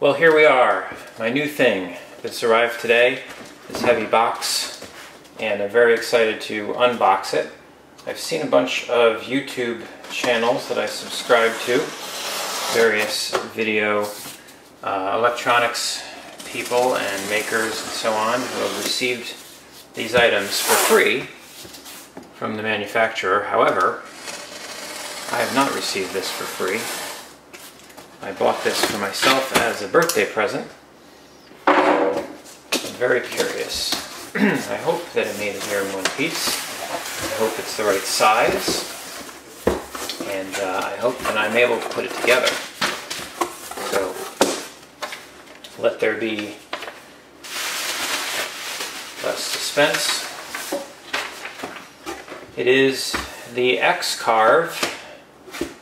Well, here we are, my new thing that's arrived today, this heavy box, and I'm very excited to unbox it. I've seen a bunch of YouTube channels that I subscribe to, various video electronics people and makers and so on who have received these items for free from the manufacturer. However, I have not received this for free. I bought this for myself as a birthday present, so I'm very curious. I hope that it made it here in one piece. I hope it's the right size, and I hope that I'm able to put it together. So let there be less suspense. It is the X-Carve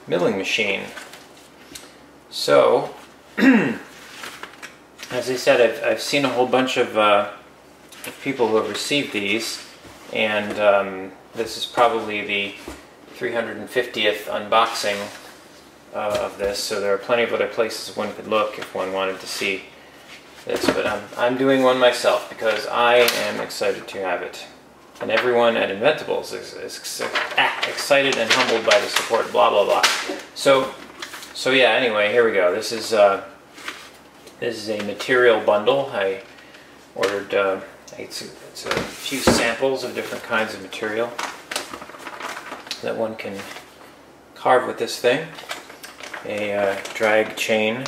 milling machine. So, as I said, I've seen a whole bunch of people who have received these, and this is probably the 350th unboxing of this, so there are plenty of other places one could look if one wanted to see this, but I'm doing one myself because I am excited to have it. And everyone at Inventables is excited and humbled by the support, blah blah blah. So yeah, anyway, here we go. This is a material bundle. I ordered, it's a few samples of different kinds of material that one can carve with this thing. A drag chain,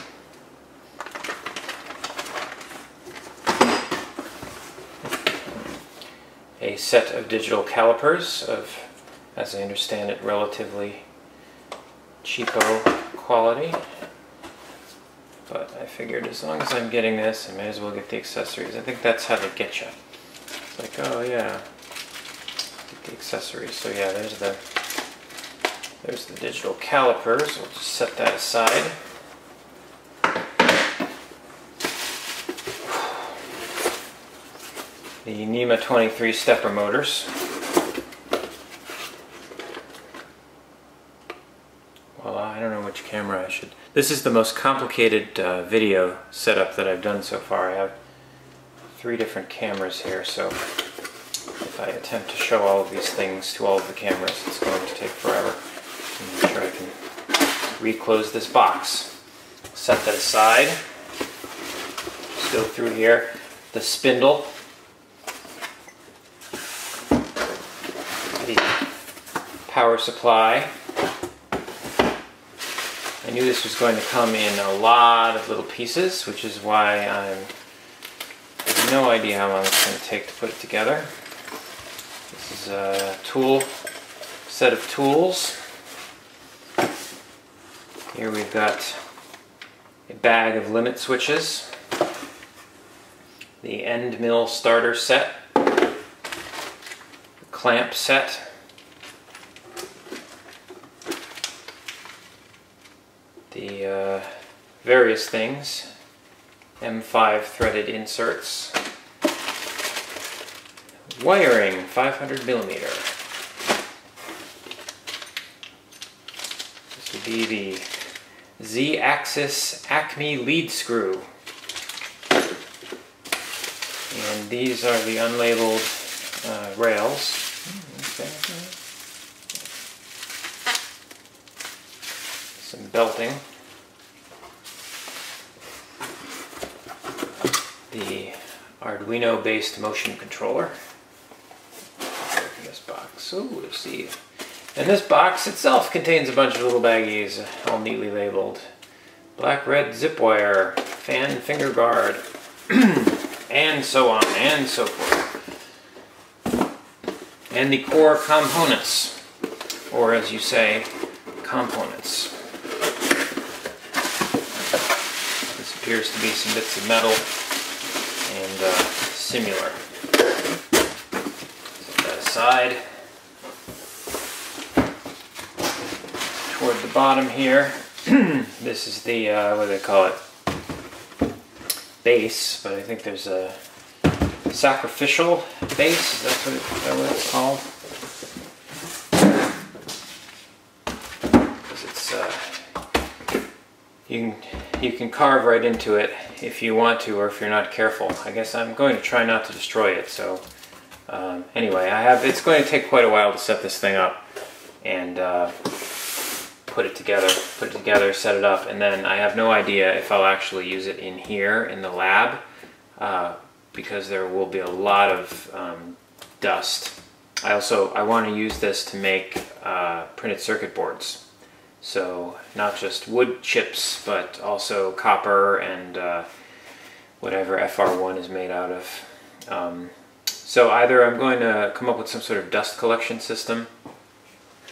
a set of digital calipers of, as I understand it, relatively cheapo quality, but I figured as long as I'm getting this, I may as well get the accessories. I think that's how they get you. It's like, oh yeah, get the accessories. So yeah, there's the digital calipers. We'll just set that aside. The NEMA 23 stepper motors. Well, I don't know which camera I should... This is the most complicated video setup that I've done so far. I have 3 different cameras here, so if I attempt to show all of these things to all of the cameras, it's going to take forever. I'm sure I can reclose this box. Set that aside. Just go through here. The spindle. The power supply. I knew this was going to come in a lot of little pieces, which is why I have no idea how long it's going to take to put it together. This is a set of tools. Here we've got a bag of limit switches, the end mill starter set, the clamp set, the various things, M5 threaded inserts, wiring 500mm. This would be the Z-axis Acme lead screw. And these are the unlabeled rails. Some belting. The Arduino based motion controller. Open this box. Oh, let's see. And this box itself contains a bunch of little baggies, all neatly labeled. Black red zip wire, fan finger guard, and so on and so forth. And the core components, or as you say, components. This appears to be some bits of metal and similar. Set that aside. Toward the bottom here, this is the, what do they call it? Base, but I think there's a sacrificial base, is that what it's called? Because it's, you can you can carve right into it if you want to, or if you're not careful. I guess I'm going to try not to destroy it. So anyway, it's going to take quite a while to set this thing up and put it together, set it up, and then I have no idea if I'll actually use it in here in the lab because there will be a lot of dust. I want to use this to make printed circuit boards. So not just wood chips, but also copper and whatever FR1 is made out of. So either I'm going to come up with some sort of dust collection system,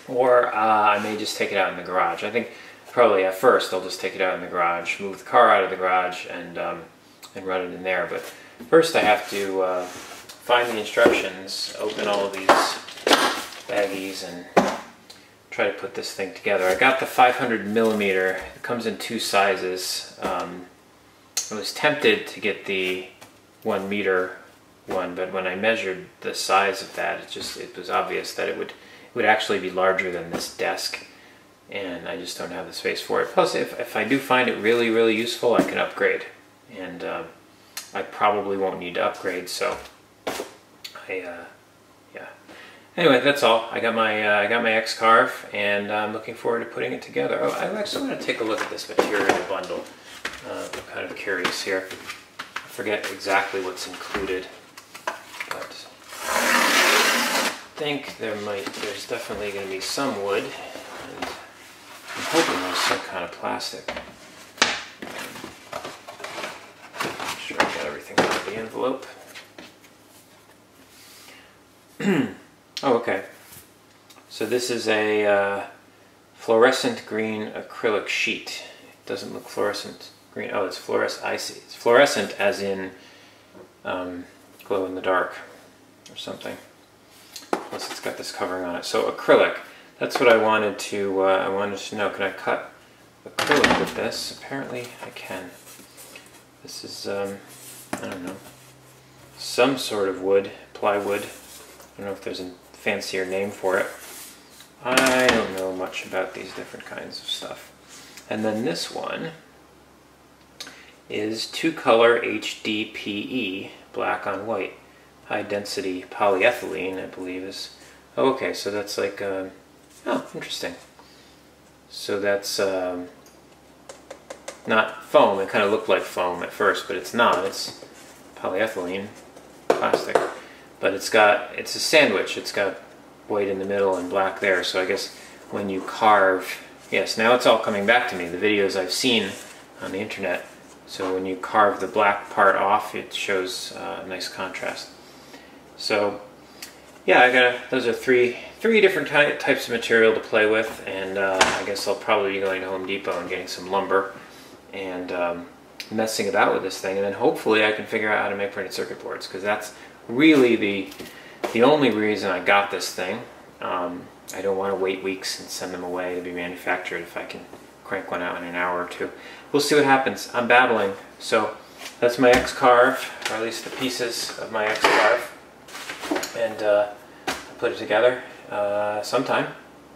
or I may just take it out in the garage. I think probably at first I'll just take it out in the garage, move the car out of the garage, and run it in there. But first I have to find the instructions, open all of these baggies, and try to put this thing together. I got the 500 millimeter. It comes in two sizes. I was tempted to get the 1 meter one, but when I measured the size of that, it was obvious that it would actually be larger than this desk, and I just don't have the space for it. Plus, if I do find it really, really useful, I can upgrade, and I probably won't need to upgrade. So, yeah. Anyway, that's all. I got my X-Carve, and I'm looking forward to putting it together. Oh, I actually want to take a look at this material bundle. I'm kind of curious here. I forget exactly what's included, but I think there's definitely going to be some wood, and I'm hoping there's some kind of plastic. Make sure I got everything out of the envelope. Oh, okay. So this is a fluorescent green acrylic sheet. It doesn't look fluorescent green. Oh, it's fluorescent. I see. It's fluorescent as in glow in the dark or something. Plus, it's got this covering on it. So acrylic. That's what I wanted to know. Can I cut acrylic with this? Apparently, I can. This is I don't know, some sort of wood, plywood. I don't know if there's a fancier name for it. I don't know much about these different kinds of stuff. And then this one is 2-color HDPE, black on white. High density polyethylene, I believe is... Oh, okay, so that's like... oh, interesting. So that's not foam. It kind of looked like foam at first, but it's not. It's polyethylene, plastic. But it's a sandwich. It's got white in the middle and black there. So I guess when you carve, yes, now it's all coming back to me, the videos I've seen on the internet. So when you carve the black part off, it shows nice contrast. So yeah, those are three different types of material to play with, and I guess I'll probably be going to Home Depot and getting some lumber and messing about with this thing, and then hopefully I can figure out how to make printed circuit boards, because that's really the only reason I got this thing. I don't want to wait weeks and send them away to be manufactured if I can crank one out in an hour or two. We'll see what happens. I'm babbling. So that's my X-Carve, or at least the pieces of my X-Carve, and I'll put it together sometime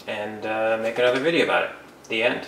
and make another video about it. The end.